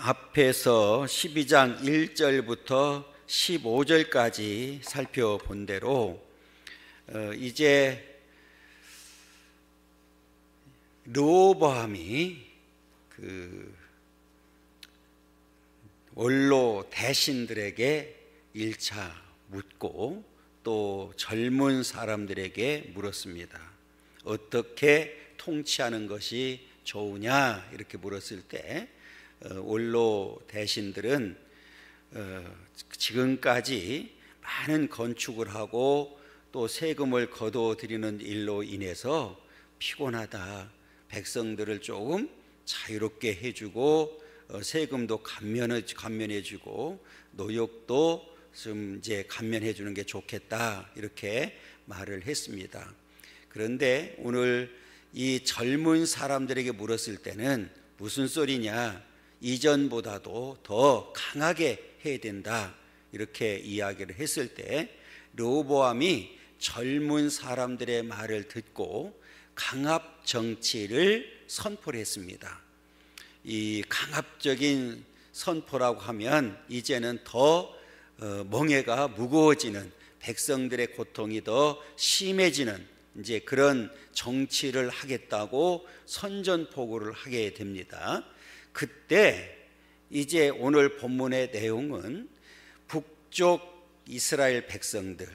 앞에서 12장 1절부터 15절까지 살펴본 대로 이제 르호보암이 그 원로 대신들에게 1차 묻고 또 젊은 사람들에게 물었습니다. 어떻게 통치하는 것이 좋으냐 이렇게 물었을 때 원로 대신들은 지금까지 많은 건축을 하고 또 세금을 거둬들이는 일로 인해서 피곤하다, 백성들을 조금 자유롭게 해주고 세금도 감면해주고 노역도 좀 이제 감면해주는 게 좋겠다 이렇게 말을 했습니다. 그런데 오늘 이 젊은 사람들에게 물었을 때는 무슨 소리냐, 이전보다도 더 강하게 해야 된다 이렇게 이야기를 했을 때 르호보암이 젊은 사람들의 말을 듣고 강압 정치를 선포를 했습니다. 이 강압적인 선포라고 하면 이제는 더 멍에가 무거워지는, 백성들의 고통이 더 심해지는 이제 그런 정치를 하겠다고 선전포고를 하게 됩니다. 그때 이제 오늘 본문의 내용은 북쪽 이스라엘 백성들,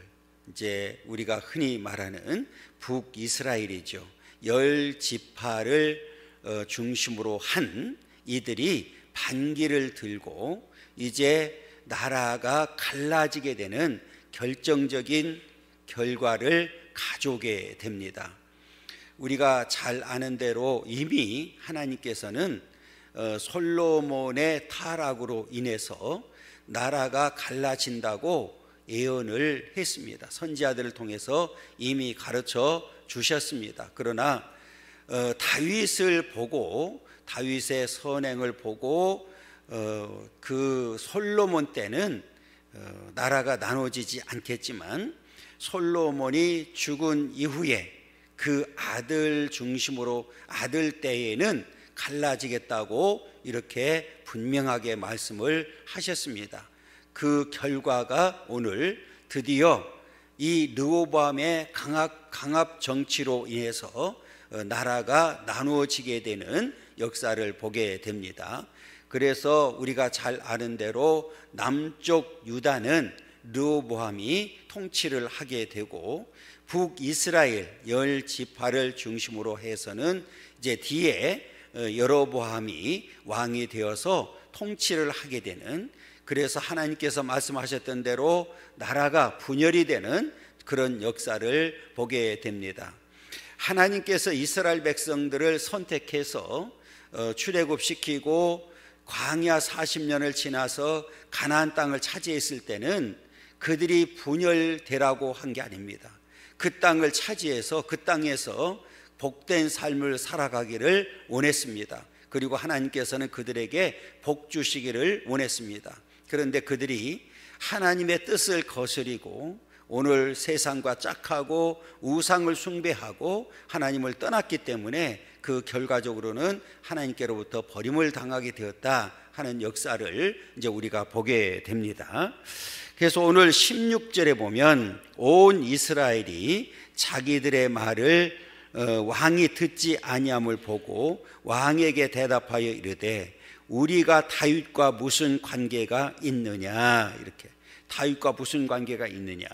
이제 우리가 흔히 말하는 북이스라엘이죠. 10지파를 중심으로 한 이들이 반기를 들고 이제 나라가 갈라지게 되는 결정적인 결과를 가져오게 됩니다. 우리가 잘 아는 대로 이미 하나님께서는 솔로몬의 타락으로 인해서 나라가 갈라진다고 예언을 했습니다. 선지자들을 통해서 이미 가르쳐 주셨습니다. 그러나 다윗을 보고, 다윗의 선행을 보고 그 솔로몬 때는 나라가 나눠지지 않겠지만 솔로몬이 죽은 이후에 그 아들 중심으로 아들 때에는 갈라지겠다고 이렇게 분명하게 말씀을 하셨습니다. 그 결과가 오늘 드디어 이 르호보암의 강압 정치로 인해서 나라가 나누어지게 되는 역사를 보게 됩니다. 그래서 우리가 잘 아는 대로 남쪽 유다는 르호보암이 통치를 하게 되고 북이스라엘 10지파를 중심으로 해서는 이제 뒤에 여로보암이 왕이 되어서 통치를 하게 되는, 그래서 하나님께서 말씀하셨던 대로 나라가 분열이 되는 그런 역사를 보게 됩니다. 하나님께서 이스라엘 백성들을 선택해서 출애굽시키고 광야 40년을 지나서 가나안 땅을 차지했을 때는 그들이 분열되라고 한 게 아닙니다. 그 땅을 차지해서 그 땅에서 복된 삶을 살아가기를 원했습니다. 그리고 하나님께서는 그들에게 복 주시기를 원했습니다. 그런데 그들이 하나님의 뜻을 거스리고 오늘 세상과 짝하고 우상을 숭배하고 하나님을 떠났기 때문에 그 결과적으로는 하나님께로부터 버림을 당하게 되었다 하는 역사를 이제 우리가 보게 됩니다. 그래서 오늘 16절에 보면 온 이스라엘이 자기들의 말을 왕이 듣지 아니함을 보고 왕에게 대답하여 이르되 우리가 다윗과 무슨 관계가 있느냐, 이렇게 다윗과 무슨 관계가 있느냐,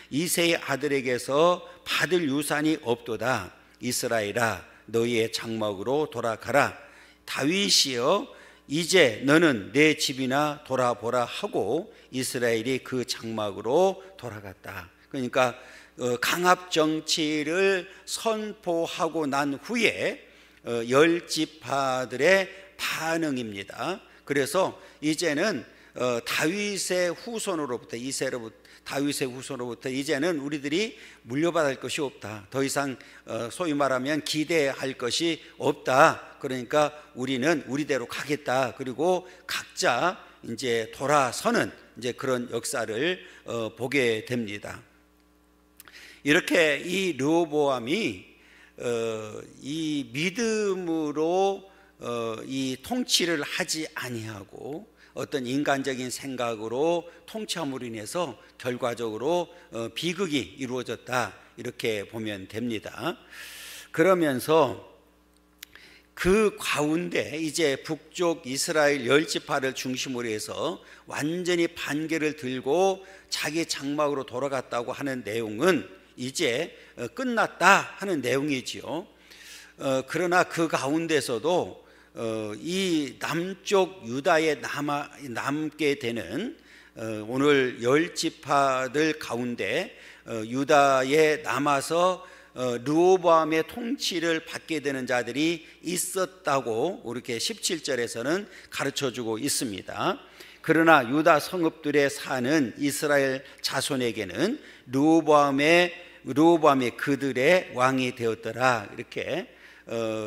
이새의 아들에게서 받을 유산이 없도다. 이스라엘아 너희의 장막으로 돌아가라. 다윗이여 이제 너는 내 집이나 돌아보라 하고 이스라엘이 그 장막으로 돌아갔다. 그러니까 강압 정치를 선포하고 난 후에 10지파들의 반응입니다. 그래서 이제는 다윗의 후손으로부터 다윗의 후손으로부터 이제는 우리들이 물려받을 것이 없다. 더 이상 소위 말하면 기대할 것이 없다. 그러니까 우리는 우리대로 가겠다. 그리고 각자 이제 돌아서는 이제 그런 역사를 보게 됩니다. 이렇게 이 르호보암이 이 믿음으로 이 통치를 하지 아니하고 어떤 인간적인 생각으로 통치함으로 인해서 결과적으로 비극이 이루어졌다, 이렇게 보면 됩니다. 그러면서 그 가운데 이제 북쪽 이스라엘 10지파를 중심으로 해서 완전히 반개를 들고 자기 장막으로 돌아갔다고 하는 내용은 이제 끝났다 하는 내용이지요. 그러나 그 가운데서도 이 남쪽 유다에 남게 되는 오늘 10지파들 가운데 유다에 남아서 르호보암의 통치를 받게 되는 자들이 있었다고 이렇게 17절에서는 가르쳐주고 있습니다. 그러나 유다 성읍들에 사는 이스라엘 자손에게는 르호보암이 그들의 왕이 되었더라. 이렇게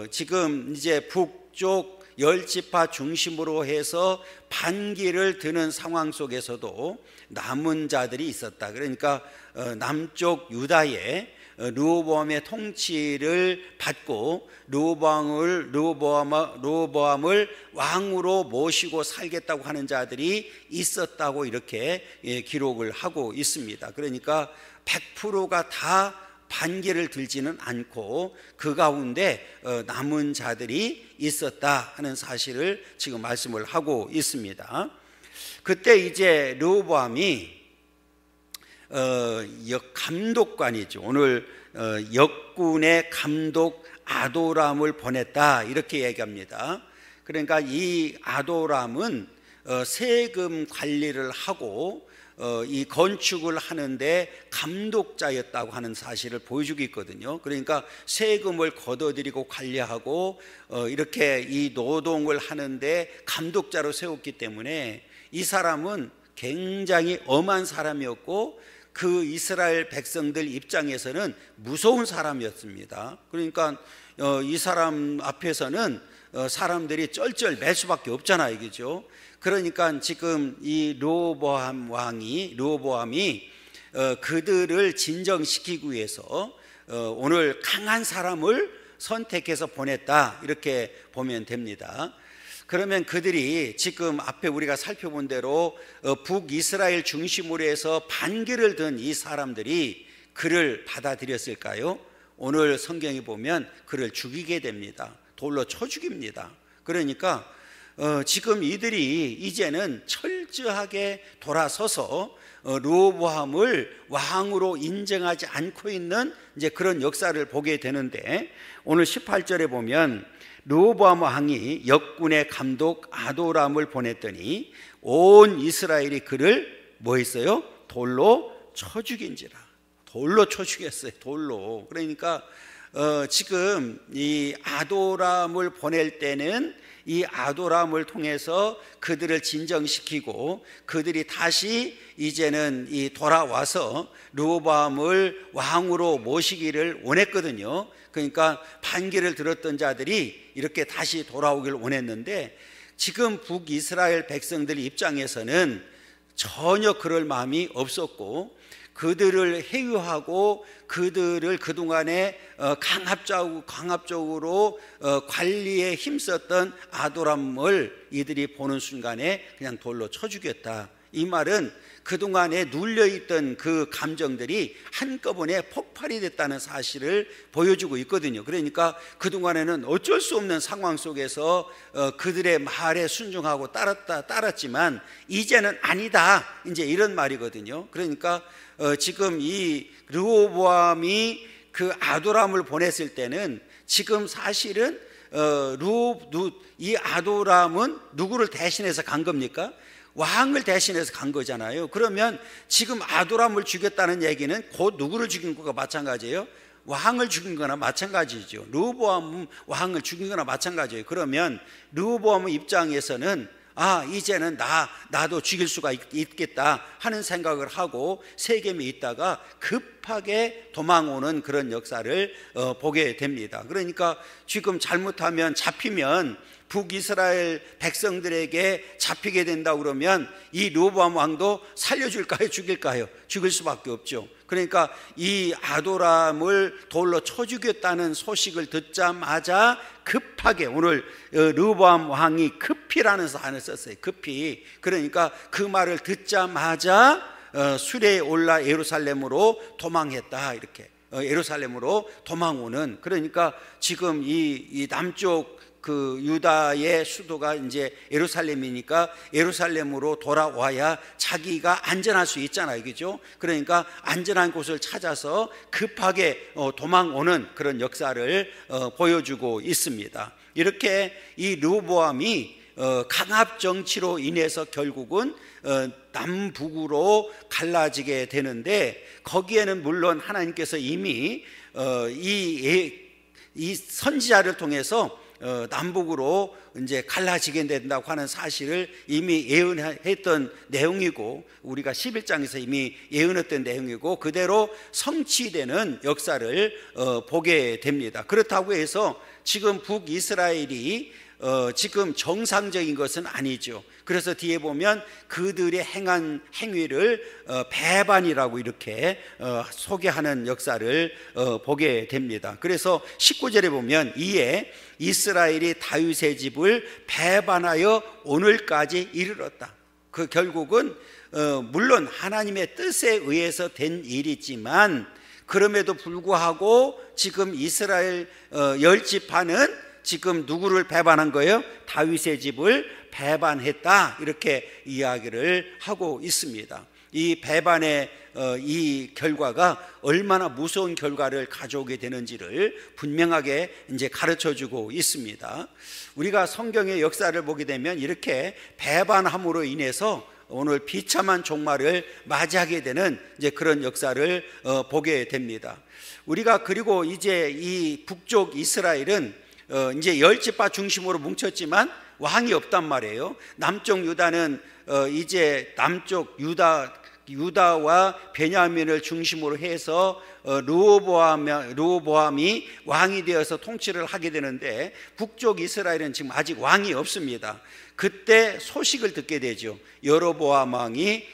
지금 이제 북쪽 10지파 중심으로 해서 반기를 드는 상황 속에서도 남은 자들이 있었다. 그러니까 남쪽 유다에 르호보암의 통치를 받고 르호보암을 왕으로 모시고 살겠다고 하는 자들이 있었다고 이렇게 기록을 하고 있습니다. 그러니까 100%가 다 반기를 들지는 않고 그 가운데 남은 자들이 있었다 하는 사실을 지금 말씀을 하고 있습니다. 그때 이제 르호보암이 감독관이죠. 오늘 역군의 감독 아도람을 보냈다, 이렇게 얘기합니다. 그러니까 이 아도람은 세금 관리를 하고 이 건축을 하는데 감독자였다고 하는 사실을 보여주고 있거든요. 그러니까 세금을 걷어들이고 관리하고 이렇게 이 노동을 하는데 감독자로 세웠기 때문에 이 사람은 굉장히 엄한 사람이었고 그 이스라엘 백성들 입장에서는 무서운 사람이었습니다. 그러니까 이 사람 앞에서는 사람들이 쩔쩔 맬 수밖에 없잖아요, 그죠? 그러니까 지금 이 르호보암이 그들을 진정시키기 위해서 오늘 강한 사람을 선택해서 보냈다, 이렇게 보면 됩니다. 그러면 그들이 지금 앞에 우리가 살펴본 대로 북이스라엘 중심으로 해서 반기를 든 이 사람들이 그를 받아들였을까요? 오늘 성경에 보면 그를 죽이게 됩니다. 돌로 쳐 죽입니다. 그러니까 지금 이들이 이제는 철저하게 돌아서서 르호보암을 왕으로 인정하지 않고 있는 이제 그런 역사를 보게 되는데, 오늘 18절에 보면 르호보암 왕이 역군의 감독 아도람을 보냈더니 온 이스라엘이 그를 뭐 했어요? 돌로 쳐 죽인지라. 돌로 쳐 죽였어요. 돌로. 그러니까 지금 이 아도람을 보낼 때는 이 아도람을 통해서 그들을 진정시키고 그들이 다시 이제는 이 돌아와서 르호보암을 왕으로 모시기를 원했거든요. 그러니까 반기를 들었던 자들이 이렇게 다시 돌아오길 원했는데, 지금 북이스라엘 백성들 입장에서는 전혀 그럴 마음이 없었고 그들을 해유하고 그들을 그동안에 강압적으로 관리에 힘썼던 아도람을 이들이 보는 순간에 그냥 돌로 쳐 죽였다. 이 말은 그동안에 눌려있던 그 감정들이 한꺼번에 폭발이 됐다는 사실을 보여주고 있거든요. 그러니까 그동안에는 어쩔 수 없는 상황 속에서 그들의 말에 순종하고 따랐지만 이제는 아니다, 이제 이런 말이거든요. 그러니까 지금 이 르호보암이 그 아도람을 보냈을 때는 지금 사실은 이 아도람은 누구를 대신해서 간 겁니까? 왕을 대신해서 간 거잖아요. 그러면 지금 아도람을 죽였다는 얘기는 곧 누구를 죽인 거가 마찬가지예요? 왕을 죽인 거나 마찬가지죠. 르호보암 왕을 죽인 거나 마찬가지예요. 그러면 르호보암 입장에서는 이제는 나도 죽일 수가 있겠다 하는 생각을 하고 세겜에 있다가 급하게 도망오는 그런 역사를 보게 됩니다. 그러니까 지금 잘못하면 잡히면 북이스라엘 백성들에게 잡히게 된다 그러면 이 르호보암 왕도 살려줄까요? 죽일까요? 죽일 수밖에 없죠. 그러니까 이 아도람을 돌로 쳐 죽였다는 소식을 듣자마자 급하게, 오늘 르호보암 왕이 급히라는 단어를 썼어요. 급히. 그러니까 그 말을 듣자마자 수레에 올라 예루살렘으로 도망했다, 이렇게. 예루살렘으로 도망오는, 그러니까 지금 이 남쪽 그 유다의 수도가 이제 예루살렘이니까 예루살렘으로 돌아와야 자기가 안전할 수 있잖아요, 그죠? 그러니까 안전한 곳을 찾아서 급하게 도망오는 그런 역사를 보여주고 있습니다. 이렇게 이 르호보암이 강압 정치로 인해서 결국은 남북으로 갈라지게 되는데, 거기에는 물론 하나님께서 이미 이 선지자를 통해서 남북으로 이제 갈라지게 된다고 하는 사실을 이미 예언했던 내용이고, 우리가 11장에서 이미 예언했던 내용이고, 그대로 성취되는 역사를 보게 됩니다. 그렇다고 해서 지금 북이스라엘이 지금 정상적인 것은 아니죠. 그래서 뒤에 보면 그들의 행한 행위를 배반이라고 이렇게 소개하는 역사를 보게 됩니다. 그래서 19절에 보면 이에 이스라엘이 다윗의 집을 배반하여 오늘까지 이르렀다. 그 결국은 물론 하나님의 뜻에 의해서 된 일이지만, 그럼에도 불구하고 지금 이스라엘 10지파는 지금 누구를 배반한 거예요? 다윗의 집을 배반했다, 이렇게 이야기를 하고 있습니다. 이 배반의 이 결과가 얼마나 무서운 결과를 가져오게 되는지를 분명하게 이제 가르쳐주고 있습니다. 우리가 성경의 역사를 보게 되면 이렇게 배반함으로 인해서 오늘 비참한 종말을 맞이하게 되는 이제 그런 역사를 보게 됩니다. 우리가 그리고 이제 이 북쪽 이스라엘은 이제 10지파 중심으로 뭉쳤지만 왕이 없단 말이에요. 남쪽 유다는 이제 남쪽 유다와 베냐민을 중심으로 해서 르호보암이 왕이 되어서 통치를 하게 되는데, 북쪽 이스라엘은 지금 아직 왕이 없습니다. 그때 소식을 듣게 되죠. 여로보암이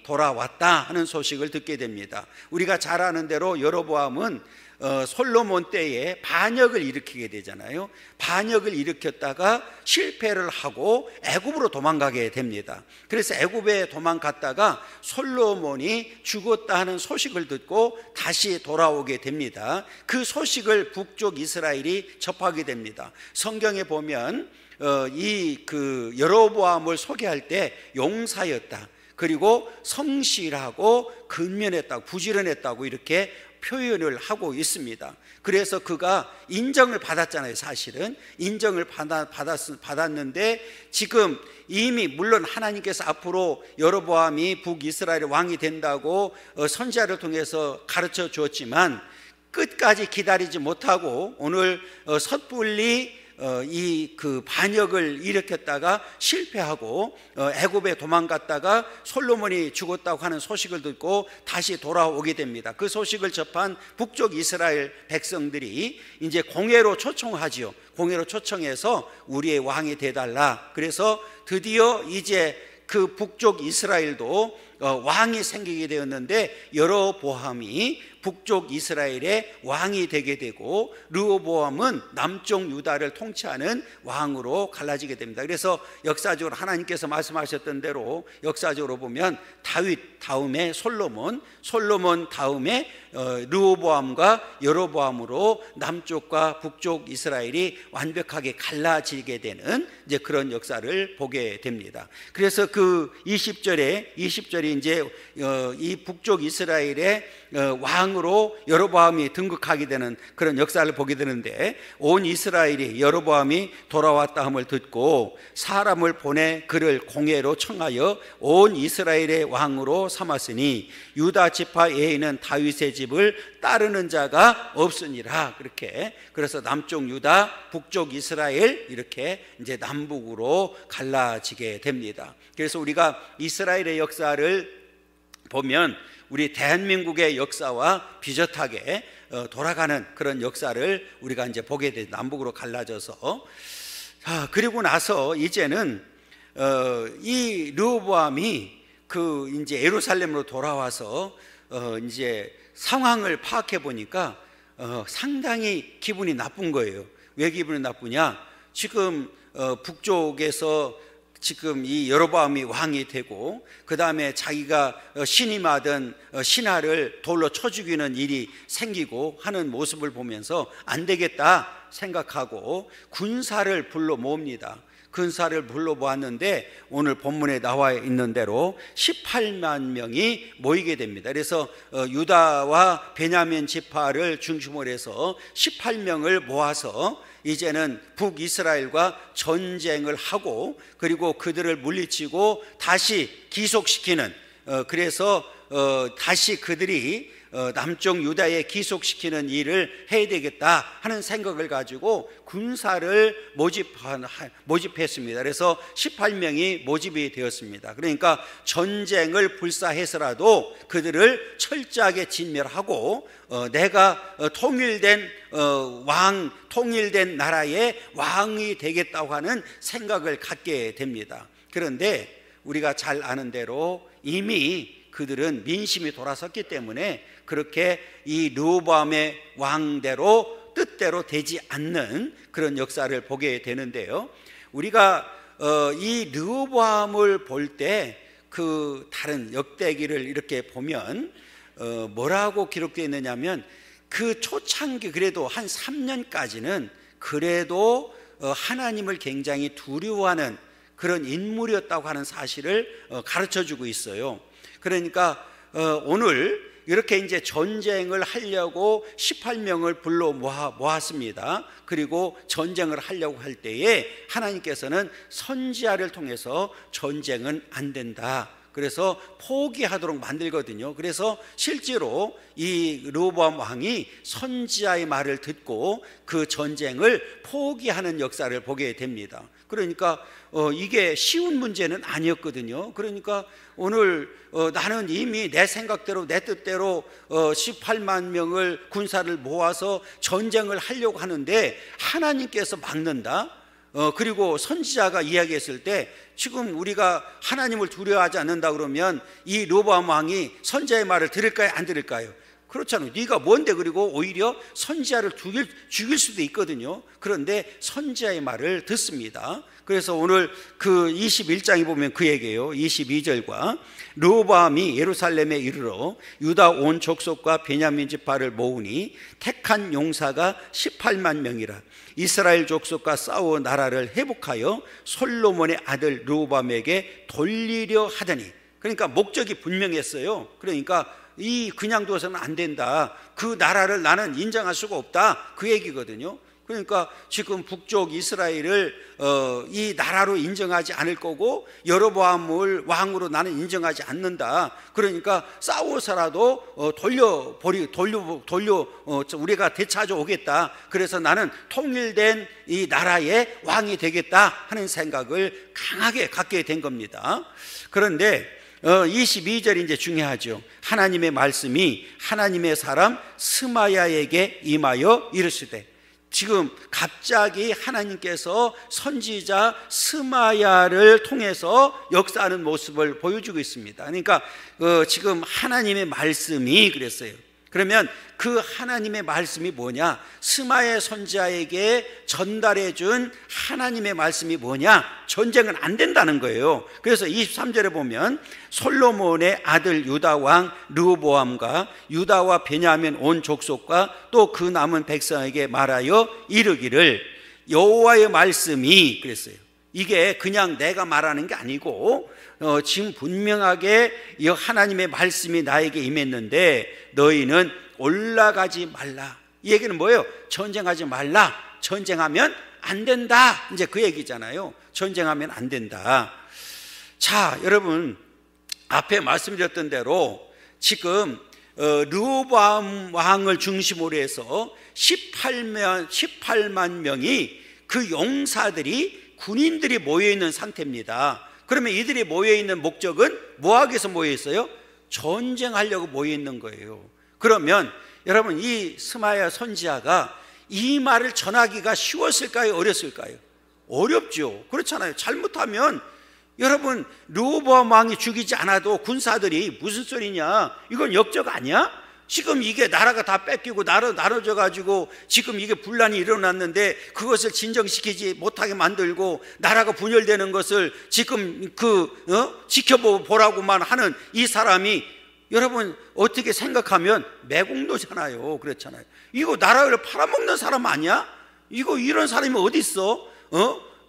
돌아왔다 하는 소식을 듣게 됩니다. 우리가 잘 아는 대로 여로보암은 솔로몬 때에 반역을 일으키게 되잖아요. 반역을 일으켰다가 실패를 하고 애굽으로 도망가게 됩니다. 그래서 애굽에 도망갔다가 솔로몬이 죽었다 하는 소식을 듣고 다시 돌아오게 됩니다. 그 소식을 북쪽 이스라엘이 접하게 됩니다. 성경에 보면 이 그 여로보암을 소개할 때 용사였다, 그리고 성실하고 근면했다고, 부지런했다고 이렇게 표현을 하고 있습니다. 그래서 그가 인정을 받았잖아요. 사실은 인정을 받았는데, 지금 이미 물론 하나님께서 앞으로 여로보암이 북이스라엘의 왕이 된다고 선지자를 통해서 가르쳐 주었지만 끝까지 기다리지 못하고 오늘 섣불리 이 그 반역을 일으켰다가 실패하고 애굽에 도망갔다가 솔로몬이 죽었다고 하는 소식을 듣고 다시 돌아오게 됩니다. 그 소식을 접한 북쪽 이스라엘 백성들이 이제 공회로 초청하지요. 공회로 초청해서 우리의 왕이 되달라. 그래서 드디어 이제 그 북쪽 이스라엘도 왕이 생기게 되었는데, 여로보암이 북쪽 이스라엘의 왕이 되게 되고 르호보암은 남쪽 유다를 통치하는 왕으로 갈라지게 됩니다. 그래서 역사적으로 하나님께서 말씀하셨던 대로 역사적으로 보면 다윗 다음에 솔로몬 다음에 르호보암과 여로보암으로 남쪽과 북쪽 이스라엘이 완벽하게 갈라지게 되는 이제 그런 역사를 보게 됩니다. 그래서 그 20절이 이제 이 북쪽 이스라엘의 왕으로 여로보암이 등극하게 되는 그런 역사를 보게 되는데, 온 이스라엘이 여로보암이 돌아왔다 함을 듣고 사람을 보내 그를 공회로 청하여 온 이스라엘의 왕으로 삼았으니 유다 지파 외에는 다윗의 집을 따르는 자가 없으니라. 그렇게, 그래서 남쪽 유다, 북쪽 이스라엘 이렇게 이제 남북으로 갈라지게 됩니다. 그래서 우리가 이스라엘의 역사를 보면 우리 대한민국의 역사와 비슷하게 돌아가는 그런 역사를 우리가 이제 보게 돼, 남북으로 갈라져서. 그리고 나서 이제는 이 르호보암이 이제 예루살렘으로 돌아와서 이제 상황을 파악해 보니까 상당히 기분이 나쁜 거예요. 왜 기분이 나쁘냐? 지금 북쪽에서 지금 이 여로보암이 왕이 되고, 그 다음에 자기가 신임하던 신하를 돌로 쳐 죽이는 일이 생기고 하는 모습을 보면서 안 되겠다 생각하고 군사를 불러 모읍니다. 군사를 불러 모았는데 오늘 본문에 나와 있는 대로 18만 명이 모이게 됩니다. 그래서 유다와 베냐민 지파를 중심으로 해서 18명을 모아서 이제는 북이스라엘과 전쟁을 하고, 그리고 그들을 물리치고 다시 기속시키는, 그래서 다시 그들이 남쪽 유다에 기속시키는 일을 해야 되겠다 하는 생각을 가지고 군사를 모집했습니다. 그래서 18명이 모집이 되었습니다. 그러니까 전쟁을 불사해서라도 그들을 철저하게 진멸하고 내가 통일된 통일된 나라의 왕이 되겠다고 하는 생각을 갖게 됩니다. 그런데 우리가 잘 아는 대로 이미 그들은 민심이 돌아섰기 때문에 그렇게 이 르호보암의 왕대로 뜻대로 되지 않는 그런 역사를 보게 되는데요. 우리가 이 르호보암을 볼 때 그 다른 역대기를 이렇게 보면 뭐라고 기록되어 있느냐면, 그 초창기 그래도 한 3년까지는 그래도 하나님을 굉장히 두려워하는 그런 인물이었다고 하는 사실을 가르쳐주고 있어요. 그러니까 오늘 이렇게 이제 전쟁을 하려고 18명을 불러 모았습니다. 그리고 전쟁을 하려고 할 때에 하나님께서는 선지자를 통해서 전쟁은 안 된다, 그래서 포기하도록 만들거든요. 그래서 실제로 이 르호보암 왕이 선지자의 말을 듣고 그 전쟁을 포기하는 역사를 보게 됩니다. 그러니까 이게 쉬운 문제는 아니었거든요. 그러니까 오늘 나는 이미 내 생각대로 내 뜻대로 18만 명을 군사를 모아서 전쟁을 하려고 하는데 하나님께서 막는다. 그리고 선지자가 이야기했을 때 지금 우리가 하나님을 두려워하지 않는다 그러면 이 르호보암 왕이 선지자의 말을 들을까요, 안 들을까요? 그렇잖아요. 네가 뭔데? 그리고 오히려 선지자를 죽일 수도 있거든요. 그런데 선지자의 말을 듣습니다. 그래서 오늘 그 21장에 보면 그 얘기예요. 22절과 르호보암이 예루살렘에 이르러 유다 온 족속과 베냐민 지파를 모으니 택한 용사가 18만 명이라. 이스라엘 족속과 싸워 나라를 회복하여 솔로몬의 아들 르호보암에게 돌리려 하더니, 그러니까 목적이 분명했어요. 그러니까 그냥 둬서는 안 된다, 그 나라를 나는 인정할 수가 없다, 그 얘기거든요. 그러니까 지금 북쪽 이스라엘을 이 나라로 인정하지 않을 거고 여로보암을 왕으로 나는 인정하지 않는다. 그러니까 싸워서라도 우리가 되찾아 오겠다. 그래서 나는 통일된 이 나라의 왕이 되겠다 하는 생각을 강하게 갖게 된 겁니다. 그런데 22절이 이제 중요하죠. 하나님의 말씀이 하나님의 사람 스마야에게 임하여 이르시되, 지금 갑자기 하나님께서 선지자 스마야를 통해서 역사하는 모습을 보여주고 있습니다. 그러니까 지금 하나님의 말씀이 그랬어요. 그러면 그 하나님의 말씀이 뭐냐? 스마야 선지자에게 전달해 준 하나님의 말씀이 뭐냐? 전쟁은 안 된다는 거예요. 그래서 23절에 보면 솔로몬의 아들 유다 왕 르호보암과 유다와 베냐민 온 족속과 또 그 남은 백성에게 말하여 이르기를, 여호와의 말씀이 그랬어요. 이게 그냥 내가 말하는 게 아니고 지금 분명하게 이 하나님의 말씀이 나에게 임했는데 너희는 올라가지 말라. 이 얘기는 뭐예요? 전쟁하지 말라. 전쟁하면 안 된다, 이제 그 얘기잖아요. 전쟁하면 안 된다. 자, 여러분, 앞에 말씀드렸던 대로 지금 르호보암 왕을 중심으로 해서 18만 명이 그 용사들이 군인들이 모여있는 상태입니다. 그러면 이들이 모여있는 목적은 뭐하기 위해서 모여있어요? 전쟁하려고 모여있는 거예요. 그러면 여러분, 이 스마야 선지자가 이 말을 전하기가 쉬웠을까요, 어렸을까요? 어렵죠. 그렇잖아요. 잘못하면 여러분 르호보암 왕이 죽이지 않아도 군사들이 무슨 소리냐, 이건 역적 아니야? 지금 이게 나라가 다 뺏기고 나눠져 가지고 지금 이게 분란이 일어났는데 그것을 진정시키지 못하게 만들고 나라가 분열되는 것을 지금 지켜보라고만 하는 이 사람이 여러분 어떻게 생각하면 매국노잖아요. 그렇잖아요. 이거 나라를 팔아먹는 사람 아니야? 이거 이런 사람이 어디 있어?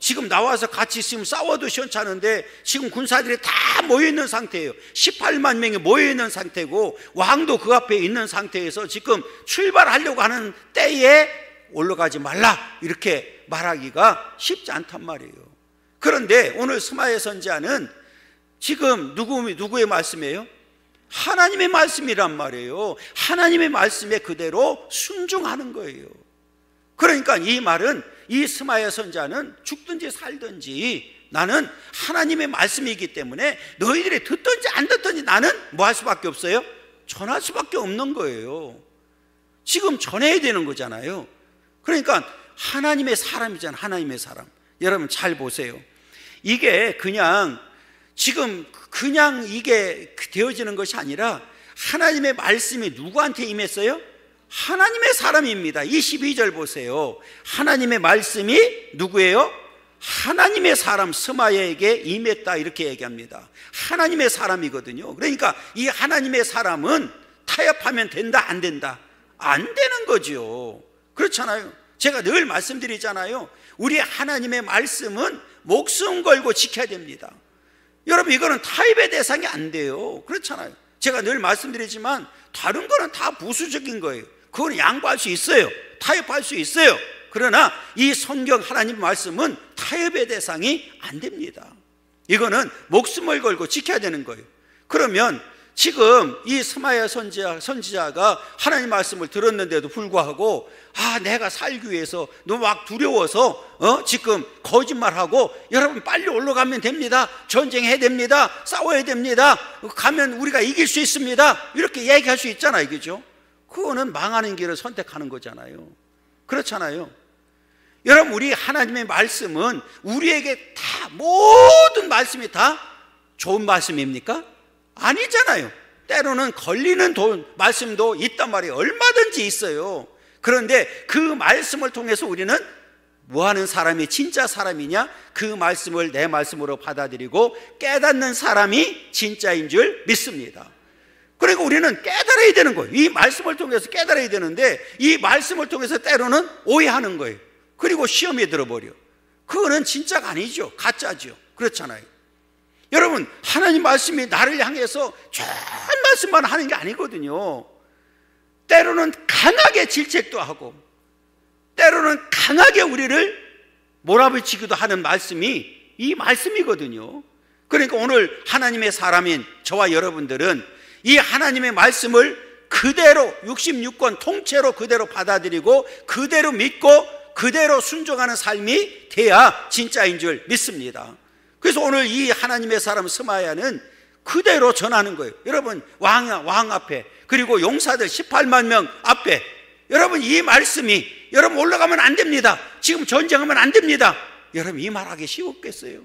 지금 나와서 같이 지금 싸워도 시원찮은데 지금 군사들이 다 모여있는 상태예요. 18만 명이 모여있는 상태고 왕도 그 앞에 있는 상태에서 지금 출발하려고 하는 때에 올라가지 말라 이렇게 말하기가 쉽지 않단 말이에요. 그런데 오늘 스마야 선지자는 지금 누구의 말씀이에요? 하나님의 말씀이란 말이에요. 하나님의 말씀에 그대로 순종하는 거예요. 그러니까 이 말은 이 스마야 선지자는 죽든지 살든지 나는 하나님의 말씀이기 때문에 너희들이 듣든지 안 듣든지 나는 뭐 할 수밖에 없어요? 전할 수밖에 없는 거예요. 지금 전해야 되는 거잖아요. 그러니까 하나님의 사람이잖아요. 하나님의 사람. 여러분 잘 보세요. 이게 그냥 지금 그냥 이게 되어지는 것이 아니라 하나님의 말씀이 누구한테 임했어요? 하나님의 사람입니다. 22절 보세요. 하나님의 말씀이 누구예요? 하나님의 사람 스마야에게 임했다 이렇게 얘기합니다. 하나님의 사람이거든요. 그러니까 이 하나님의 사람은 타협하면 된다 안 된다? 안 되는 거죠. 그렇잖아요. 제가 늘 말씀드리잖아요. 우리 하나님의 말씀은 목숨 걸고 지켜야 됩니다. 여러분 이거는 타협의 대상이 안 돼요. 그렇잖아요. 제가 늘 말씀드리지만 다른 거는 다 부수적인 거예요. 그건 양보할 수 있어요. 타협할 수 있어요. 그러나 이 성경 하나님 말씀은 타협의 대상이 안 됩니다. 이거는 목숨을 걸고 지켜야 되는 거예요. 그러면 지금 이 스마야 선지자가 하나님 말씀을 들었는데도 불구하고 내가 살기 위해서 너무 막 두려워서 지금 거짓말하고 여러분 빨리 올라가면 됩니다. 전쟁해야 됩니다. 싸워야 됩니다. 가면 우리가 이길 수 있습니다. 이렇게 얘기할 수 있잖아요. 그죠? 그거는 망하는 길을 선택하는 거잖아요. 그렇잖아요. 여러분 우리 하나님의 말씀은 우리에게 다 모든 말씀이 다 좋은 말씀입니까? 아니잖아요. 때로는 걸리는 말씀도 있단 말이에요. 얼마든지 있어요. 그런데 그 말씀을 통해서 우리는 뭐하는 사람이 진짜 사람이냐? 그 말씀을 내 말씀으로 받아들이고 깨닫는 사람이 진짜인 줄 믿습니다. 그리고 우리는 깨달아야 되는 거예요. 이 말씀을 통해서 깨달아야 되는데 이 말씀을 통해서 때로는 오해하는 거예요. 그리고 시험에 들어버려. 그거는 진짜가 아니죠. 가짜죠. 그렇잖아요. 여러분 하나님 말씀이 나를 향해서 좋은 말씀만 하는 게 아니거든요. 때로는 강하게 질책도 하고 때로는 강하게 우리를 몰아붙이기도 하는 말씀이 이 말씀이거든요. 그러니까 오늘 하나님의 사람인 저와 여러분들은 이 하나님의 말씀을 그대로 66권 통째로 그대로 받아들이고 그대로 믿고 그대로 순종하는 삶이 돼야 진짜인 줄 믿습니다. 그래서 오늘 이 하나님의 사람 스마야는 그대로 전하는 거예요. 여러분 왕 앞에 그리고 용사들 18만 명 앞에 여러분 이 말씀이 여러분 올라가면 안 됩니다. 지금 전쟁하면 안 됩니다. 여러분 이 말하기 쉬웠겠어요?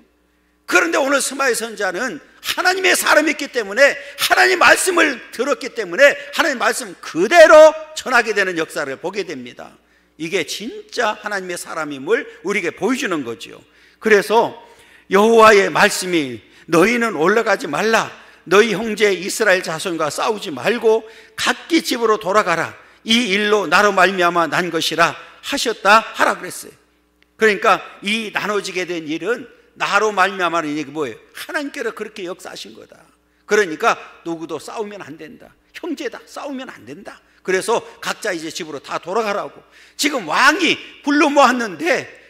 그런데 오늘 스마야 선지자는 하나님의 사람이었기 때문에 하나님 말씀을 들었기 때문에 하나님 말씀 그대로 전하게 되는 역사를 보게 됩니다. 이게 진짜 하나님의 사람임을 우리에게 보여주는 거죠. 그래서 여호와의 말씀이 너희는 올라가지 말라. 너희 형제 이스라엘 자손과 싸우지 말고 각기 집으로 돌아가라. 이 일로 나로 말미암아 난 것이라 하셨다 하라 그랬어요. 그러니까 이 나눠지게 된 일은 나로 말미암아는 이게 뭐예요? 하나님께서 그렇게 역사하신 거다. 그러니까 누구도 싸우면 안 된다. 형제다 싸우면 안 된다. 그래서 각자 이제 집으로 다 돌아가라고. 지금 왕이 불러 모았는데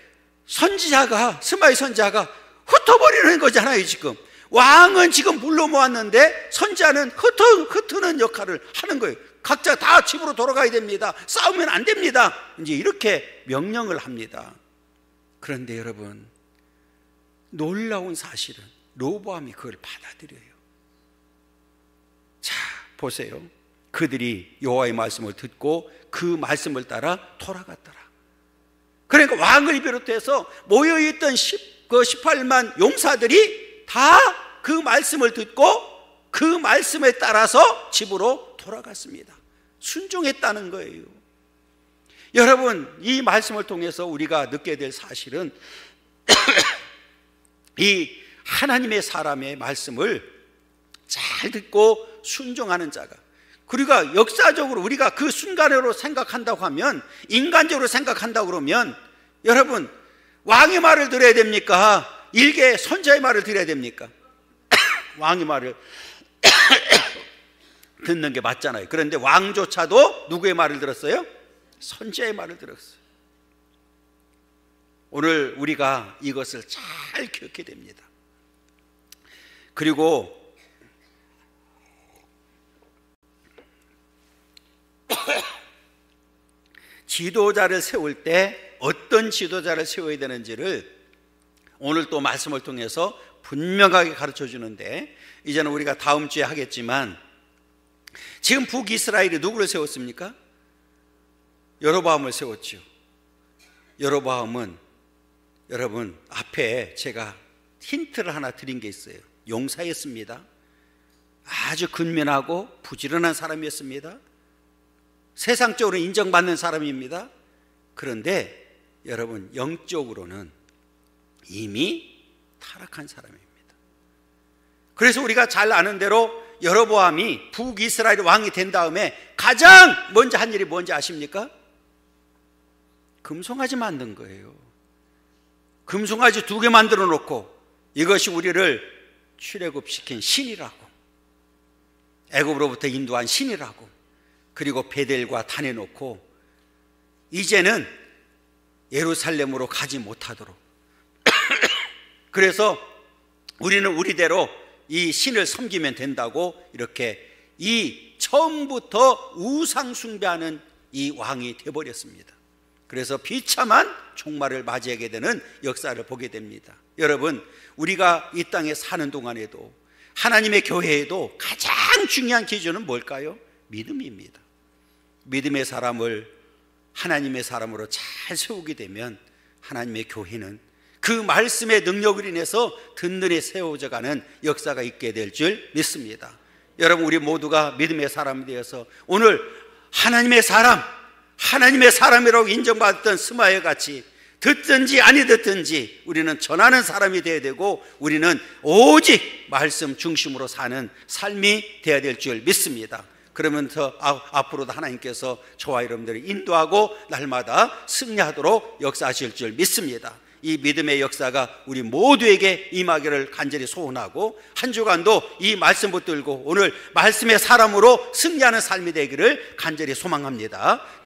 선지자가 스마야 선지자가 흩어버리는 거잖아요. 지금 왕은 지금 불러 모았는데 선지자는 흩트는 역할을 하는 거예요. 각자 다 집으로 돌아가야 됩니다. 싸우면 안 됩니다. 이제 이렇게 명령을 합니다. 그런데 여러분 놀라운 사실은 르호보암이 그걸 받아들여요. 자 보세요. 그들이 여호와의 말씀을 듣고 그 말씀을 따라 돌아갔더라. 그러니까 왕을 비롯해서 모여있던 18만 용사들이 다 그 말씀을 듣고 그 말씀에 따라서 집으로 돌아갔습니다. 순종했다는 거예요. 여러분, 이 말씀을 통해서 우리가 느끼게 될 사실은 이 하나님의 사람의 말씀을 잘 듣고 순종하는 자가, 그리고 역사적으로 우리가 그 순간으로 생각한다고 하면, 인간적으로 생각한다고 그러면, 여러분, 왕의 말을 들어야 됩니까? 일개 선자의 말을 들어야 됩니까? 왕의 말을 듣는 게 맞잖아요. 그런데 왕조차도 누구의 말을 들었어요? 선자의 말을 들었어요. 오늘 우리가 이것을 잘 기억해야 됩니다. 그리고 지도자를 세울 때 어떤 지도자를 세워야 되는지를 오늘 또 말씀을 통해서 분명하게 가르쳐 주는데, 이제는 우리가 다음 주에 하겠지만, 지금 북이스라엘이 누구를 세웠습니까? 여로보암을 세웠죠. 여로보암은 여러분 앞에 제가 힌트를 하나 드린 게 있어요. 용사였습니다. 아주 근면하고 부지런한 사람이었습니다. 세상적으로 인정받는 사람입니다. 그런데 여러분 영적으로는 이미 타락한 사람입니다. 그래서 우리가 잘 아는 대로 여로보암이 북이스라엘 왕이 된 다음에 가장 먼저 한 일이 뭔지 아십니까? 금송아지 만든 거예요. 금송아지 2개 만들어 놓고 이것이 우리를 출애굽시킨 신이라고, 애굽으로부터 인도한 신이라고, 그리고 베델과 단에 놓고 이제는 예루살렘으로 가지 못하도록 그래서 우리는 우리대로 이 신을 섬기면 된다고, 이렇게 이 처음부터 우상 숭배하는 이 왕이 되어버렸습니다. 그래서 비참한 종말을 맞이하게 되는 역사를 보게 됩니다. 여러분, 우리가 이 땅에 사는 동안에도 하나님의 교회에도 가장 중요한 기준은 뭘까요? 믿음입니다. 믿음의 사람을 하나님의 사람으로 잘 세우게 되면 하나님의 교회는 그 말씀의 능력을 인해서 든든히 세워져가는 역사가 있게 될 줄 믿습니다. 여러분, 우리 모두가 믿음의 사람이 되어서 오늘 하나님의 사람, 하나님의 사람이라고 인정받았던 스마엘 같이 듣든지 아니 듣든지 우리는 전하는 사람이 되어야 되고, 우리는 오직 말씀 중심으로 사는 삶이 되어야 될 줄 믿습니다. 그러면서 앞으로도 하나님께서 저와 여러분들을 인도하고 날마다 승리하도록 역사하실 줄 믿습니다. 이 믿음의 역사가 우리 모두에게 임하기를 간절히 소원하고, 한 주간도 이 말씀 붙들고 오늘 말씀의 사람으로 승리하는 삶이 되기를 간절히 소망합니다.